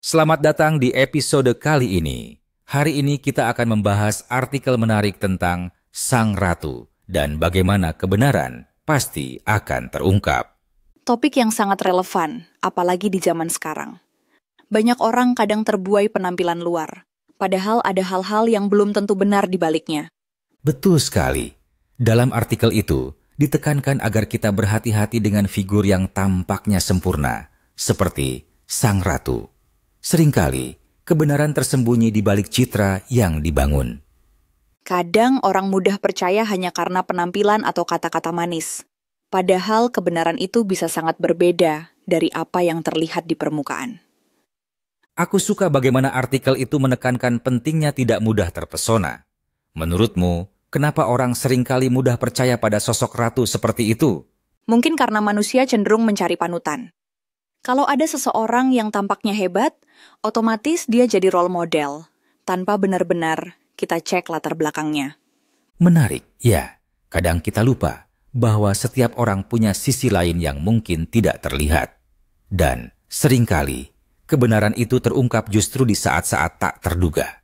Selamat datang di episode kali ini. Hari ini kita akan membahas artikel menarik tentang Sang Ratu dan bagaimana kebenaran pasti akan terungkap. Topik yang sangat relevan, apalagi di zaman sekarang. Banyak orang kadang terbuai penampilan luar, padahal ada hal-hal yang belum tentu benar di baliknya. Betul sekali. Dalam artikel itu, ditekankan agar kita berhati-hati dengan figur yang tampaknya sempurna, seperti Sang Ratu. Seringkali, kebenaran tersembunyi di balik citra yang dibangun. Kadang orang mudah percaya hanya karena penampilan atau kata-kata manis. Padahal kebenaran itu bisa sangat berbeda dari apa yang terlihat di permukaan. Aku suka bagaimana artikel itu menekankan pentingnya tidak mudah terpesona. Menurutmu, kenapa orang seringkali mudah percaya pada sosok ratu seperti itu? Mungkin karena manusia cenderung mencari panutan. Kalau ada seseorang yang tampaknya hebat, otomatis dia jadi role model, tanpa benar-benar kita cek latar belakangnya. Menarik, ya. Kadang kita lupa bahwa setiap orang punya sisi lain yang mungkin tidak terlihat. Dan seringkali, kebenaran itu terungkap justru di saat-saat tak terduga.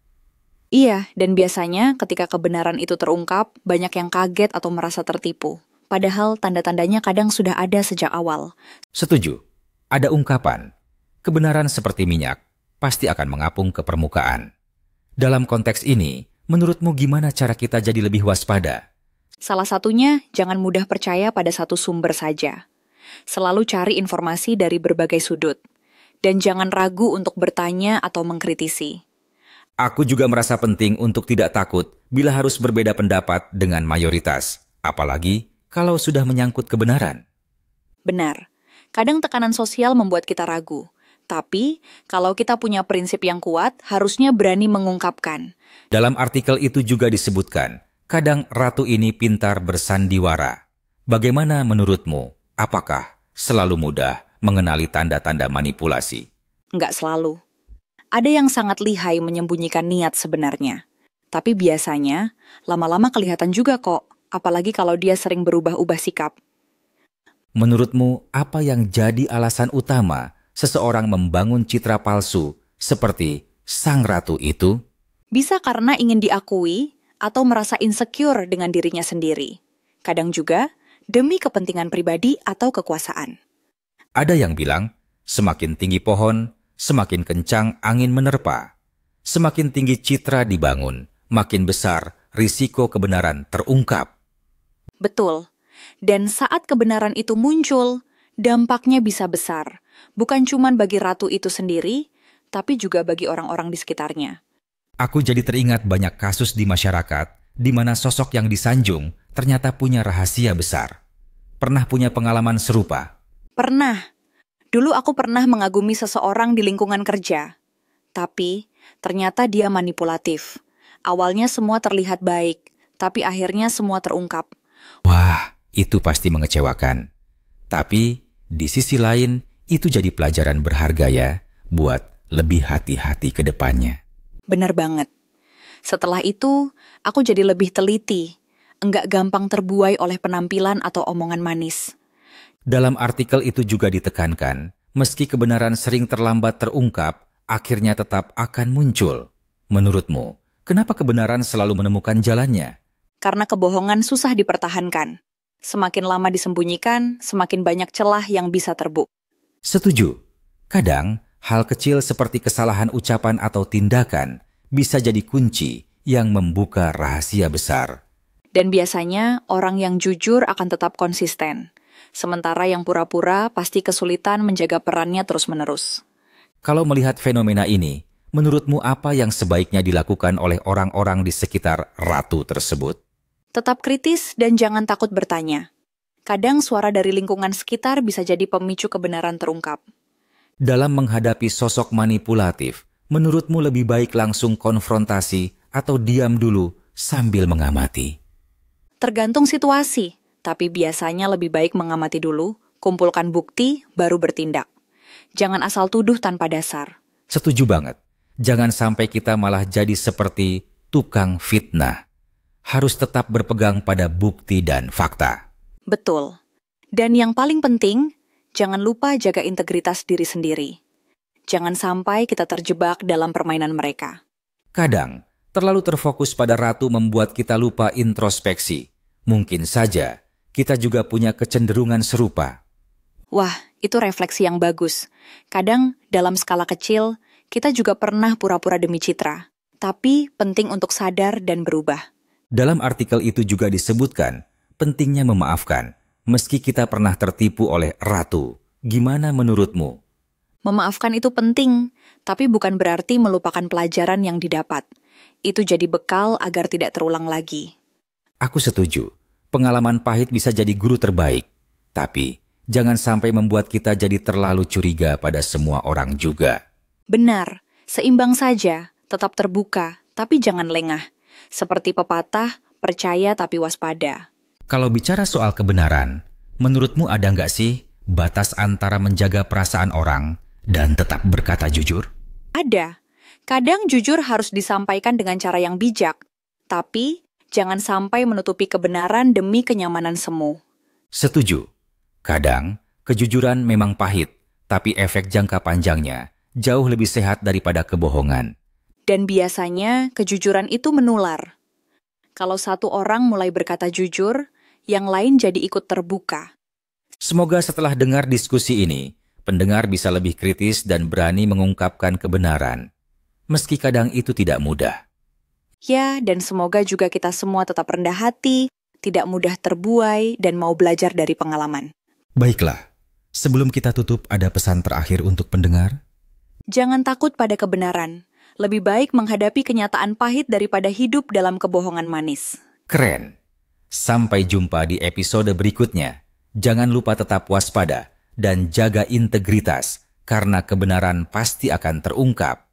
Iya, dan biasanya ketika kebenaran itu terungkap, banyak yang kaget atau merasa tertipu. Padahal tanda-tandanya kadang sudah ada sejak awal. Setuju. Ada ungkapan, kebenaran seperti minyak pasti akan mengapung ke permukaan. Dalam konteks ini, menurutmu gimana cara kita jadi lebih waspada? Salah satunya, jangan mudah percaya pada satu sumber saja. Selalu cari informasi dari berbagai sudut. Dan jangan ragu untuk bertanya atau mengkritisi. Aku juga merasa penting untuk tidak takut bila harus berbeda pendapat dengan mayoritas. Apalagi kalau sudah menyangkut kebenaran. Benar. Kadang tekanan sosial membuat kita ragu. Tapi, kalau kita punya prinsip yang kuat, harusnya berani mengungkapkan. Dalam artikel itu juga disebutkan, kadang ratu ini pintar bersandiwara. Bagaimana menurutmu? Apakah selalu mudah mengenali tanda-tanda manipulasi? Nggak selalu. Ada yang sangat lihai menyembunyikan niat sebenarnya. Tapi biasanya, lama-lama kelihatan juga kok. Apalagi kalau dia sering berubah-ubah sikap. Menurutmu, apa yang jadi alasan utama seseorang membangun citra palsu seperti Sang Ratu itu? Bisa karena ingin diakui atau merasa insecure dengan dirinya sendiri. Kadang juga demi kepentingan pribadi atau kekuasaan. Ada yang bilang, semakin tinggi pohon, semakin kencang angin menerpa. Semakin tinggi citra dibangun, makin besar risiko kebenaran terungkap. Betul. Dan saat kebenaran itu muncul, dampaknya bisa besar. Bukan cuma bagi ratu itu sendiri, tapi juga bagi orang-orang di sekitarnya. Aku jadi teringat banyak kasus di masyarakat di mana sosok yang disanjung ternyata punya rahasia besar. Pernah punya pengalaman serupa? Pernah. Dulu aku pernah mengagumi seseorang di lingkungan kerja. Tapi, ternyata dia manipulatif. Awalnya semua terlihat baik, tapi akhirnya semua terungkap. Wah, itu pasti mengecewakan. Tapi, di sisi lain, itu jadi pelajaran berharga ya, buat lebih hati-hati ke depannya. Benar banget. Setelah itu, aku jadi lebih teliti. Enggak gampang terbuai oleh penampilan atau omongan manis. Dalam artikel itu juga ditekankan, meski kebenaran sering terlambat terungkap, akhirnya tetap akan muncul. Menurutmu, kenapa kebenaran selalu menemukan jalannya? Karena kebohongan susah dipertahankan. Semakin lama disembunyikan, semakin banyak celah yang bisa terbuk. Setuju. Kadang, hal kecil seperti kesalahan ucapan atau tindakan bisa jadi kunci yang membuka rahasia besar. Dan biasanya, orang yang jujur akan tetap konsisten. Sementara yang pura-pura pasti kesulitan menjaga perannya terus-menerus. Kalau melihat fenomena ini, menurutmu apa yang sebaiknya dilakukan oleh orang-orang di sekitar ratu tersebut? Tetap kritis dan jangan takut bertanya. Kadang suara dari lingkungan sekitar bisa jadi pemicu kebenaran terungkap. Dalam menghadapi sosok manipulatif, menurutmu lebih baik langsung konfrontasi atau diam dulu sambil mengamati? Tergantung situasi, tapi biasanya lebih baik mengamati dulu, kumpulkan bukti, baru bertindak. Jangan asal tuduh tanpa dasar. Setuju banget. Jangan sampai kita malah jadi seperti tukang fitnah. Harus tetap berpegang pada bukti dan fakta. Betul. Dan yang paling penting, jangan lupa jaga integritas diri sendiri. Jangan sampai kita terjebak dalam permainan mereka. Kadang, terlalu terfokus pada ratu membuat kita lupa introspeksi. Mungkin saja, kita juga punya kecenderungan serupa. Wah, itu refleksi yang bagus. Kadang, dalam skala kecil, kita juga pernah pura-pura demi citra. Tapi, penting untuk sadar dan berubah. Dalam artikel itu juga disebutkan, pentingnya memaafkan, meski kita pernah tertipu oleh ratu. Gimana menurutmu? Memaafkan itu penting, tapi bukan berarti melupakan pelajaran yang didapat. Itu jadi bekal agar tidak terulang lagi. Aku setuju. Pengalaman pahit bisa jadi guru terbaik. Tapi, jangan sampai membuat kita jadi terlalu curiga pada semua orang juga. Benar, seimbang saja, tetap terbuka, tapi jangan lengah. Seperti pepatah, percaya tapi waspada. Kalau bicara soal kebenaran, menurutmu ada nggak sih batas antara menjaga perasaan orang dan tetap berkata jujur? Ada. Kadang jujur harus disampaikan dengan cara yang bijak. Tapi, jangan sampai menutupi kebenaran demi kenyamanan semu. Setuju. Kadang, kejujuran memang pahit, tapi efek jangka panjangnya jauh lebih sehat daripada kebohongan. Dan biasanya, kejujuran itu menular. Kalau satu orang mulai berkata jujur, yang lain jadi ikut terbuka. Semoga setelah dengar diskusi ini, pendengar bisa lebih kritis dan berani mengungkapkan kebenaran. Meski kadang itu tidak mudah. Ya, dan semoga juga kita semua tetap rendah hati, tidak mudah terbuai, dan mau belajar dari pengalaman. Baiklah, sebelum kita tutup ada pesan terakhir untuk pendengar? Jangan takut pada kebenaran. Lebih baik menghadapi kenyataan pahit daripada hidup dalam kebohongan manis. Keren. Sampai jumpa di episode berikutnya. Jangan lupa tetap waspada dan jaga integritas, karena kebenaran pasti akan terungkap.